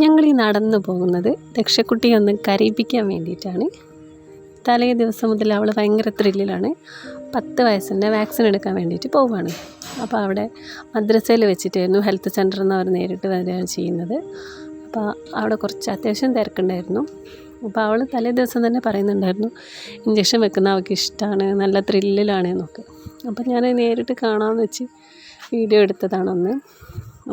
ഞങ്ങൾ ഈ നടന്നു പോകുന്നത് രക്ഷക്കുട്ടിയെ ഒന്ന് കരയിപ്പിക്കാൻ വേണ്ടിയിട്ടാണ്. തലേ ദിവസം മുതൽ അവൾ ഭയങ്കര ത്രില്ലിലാണ്. 10 വയസ്സിൻ്റെ വാക്സിൻ എടുക്കാൻ വേണ്ടിയിട്ട് പോവുകയാണ്. അപ്പോൾ അവിടെ മദ്രസയിൽ വെച്ചിട്ടായിരുന്നു, ഹെൽത്ത് സെൻ്ററിൽ നിന്ന് അവർ നേരിട്ട് വരികയാണ് ചെയ്യുന്നത്. അപ്പോൾ അവിടെ കുറച്ച് അത്യാവശ്യം തിരക്കുണ്ടായിരുന്നു. അപ്പോൾ അവൾ തലേ ദിവസം തന്നെ പറയുന്നുണ്ടായിരുന്നു ഇഞ്ചക്ഷൻ വെക്കുന്ന അവൾക്ക് ഇഷ്ടമാണ്, നല്ല ത്രില്ലിലാണ് എന്നൊക്കെ. അപ്പോൾ ഞാൻ നേരിട്ട് കാണാമെന്ന് വെച്ച് വീഡിയോ എടുത്തതാണൊന്ന്.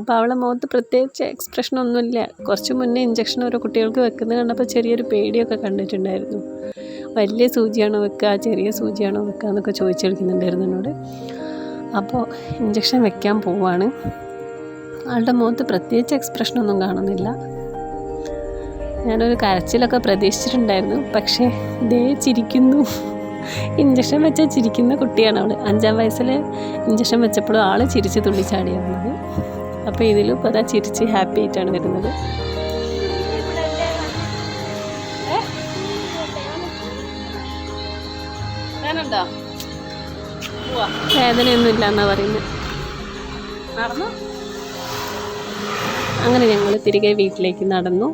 അപ്പോൾ അവളെ മുഖത്ത് പ്രത്യേകിച്ച് എക്സ്പ്രഷനൊന്നുമില്ല. കുറച്ച് മുന്നേ ഇഞ്ചക്ഷൻ ഓരോ കുട്ടികൾക്ക് വെക്കുന്നത് കണ്ടപ്പോൾ ചെറിയൊരു പേടിയൊക്കെ കണ്ടിട്ടുണ്ടായിരുന്നു. വലിയ സൂചിയാണോ വെക്കുക, ചെറിയ സൂചിയാണോ വെക്കുക എന്നൊക്കെ ചോദിച്ചെടുക്കുന്നുണ്ടായിരുന്നു എന്നോട്. അപ്പോൾ ഇഞ്ചക്ഷൻ വെക്കാൻ പോവാണ്. ആളുടെ മുഖത്ത് പ്രത്യേകിച്ച് എക്സ്പ്രഷനൊന്നും കാണുന്നില്ല. ഞാനൊരു കരച്ചിലൊക്കെ പ്രതീക്ഷിച്ചിട്ടുണ്ടായിരുന്നു, പക്ഷേ ഇതേ ചിരിക്കുന്നു. ഇഞ്ചക്ഷൻ വെച്ചാൽ ചിരിക്കുന്ന കുട്ടിയാണ് അവൾ. 5-ാം വയസ്സിൽ ഇഞ്ചക്ഷൻ വെച്ചപ്പോഴും ആൾ ചിരിച്ച് തുള്ളിച്ചാടിയാണ് വന്നത്. അപ്പോൾ ഇതിലും ഇപ്പോൾ അതാ ചിരിച്ച് ഹാപ്പി ആയിട്ടാണ് വരുന്നത്. വേദനയൊന്നുമില്ല എന്നാ പറയുന്നത്. അങ്ങനെ ഞങ്ങൾ തിരികെ വീട്ടിലേക്ക് നടന്നു.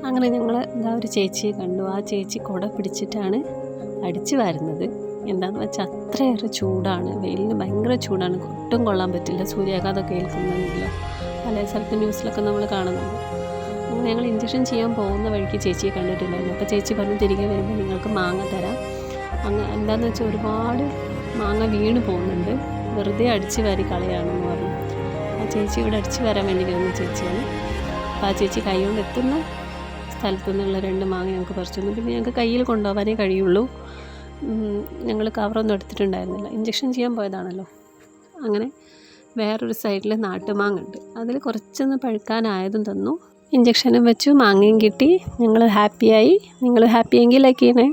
അങ്ങനെ ഞങ്ങൾ എന്താ ഒരു ചേച്ചിയെ കണ്ടു. ആ ചേച്ചി കുട പിടിച്ചിട്ടാണ് അടിച്ചു വരുന്നത്. എന്താണെന്ന് വെച്ചാൽ അത്രയേറെ ചൂടാണ്, വെയിലിന് ഭയങ്കര ചൂടാണ്, ഒട്ടും കൊള്ളാൻ പറ്റില്ല. സൂര്യാഘാതമൊക്കെ ഏൽക്കുന്നില്ല, പല സ്ഥലത്ത് ന്യൂസിലൊക്കെ നമ്മൾ കാണുന്നുണ്ട്. അങ്ങനെ ഞങ്ങൾ ഇഞ്ചക്ഷൻ ചെയ്യാൻ പോകുന്ന വഴിക്ക് ചേച്ചിയെ കണ്ടിട്ടില്ലായിരുന്നു. അപ്പോൾ ചേച്ചി പറഞ്ഞു തിരികെ വരുമ്പോൾ നിങ്ങൾക്ക് മാങ്ങ തരാം. അങ്ങനെ എന്താണെന്ന് വെച്ചാൽ ഒരുപാട് മാങ്ങ വീണ് പോകുന്നുണ്ട്, വെറുതെ അടിച്ച് വാരി കളയാണെന്ന് പറഞ്ഞു. ആ ചേച്ചി ഇവിടെ അടിച്ച് വരാൻ വേണ്ടി വരുന്ന ചേച്ചിയാണ്. അപ്പോൾ ആ ചേച്ചി കൈ കൊണ്ട് എത്തുന്ന സ്ഥലത്തു നിന്നുള്ള 2 മാങ്ങ ഞങ്ങൾക്ക് പറിച്ചു തന്നു. പിന്നെ ഞങ്ങൾക്ക് കയ്യിൽ കൊണ്ടുപോകാനേ കഴിയുള്ളൂ. ഞങ്ങൾ കവറൊന്നും എടുത്തിട്ടുണ്ടായിരുന്നില്ല, ഇഞ്ചക്ഷൻ ചെയ്യാൻ പോയതാണല്ലോ. അങ്ങനെ വേറൊരു സൈഡിൽ നാട്ടുമാങ്ങ ഉണ്ട്, അതിൽ കുറച്ചൊന്ന് പഴുക്കാനായതും തന്നു. ഇഞ്ചക്ഷനും വെച്ചു, മാങ്ങയും കിട്ടി. ഞങ്ങൾ ഹാപ്പിയായി. നിങ്ങൾ ഹാപ്പിയെങ്കിൽ ലൈക്ക് ചെയ്യണേ.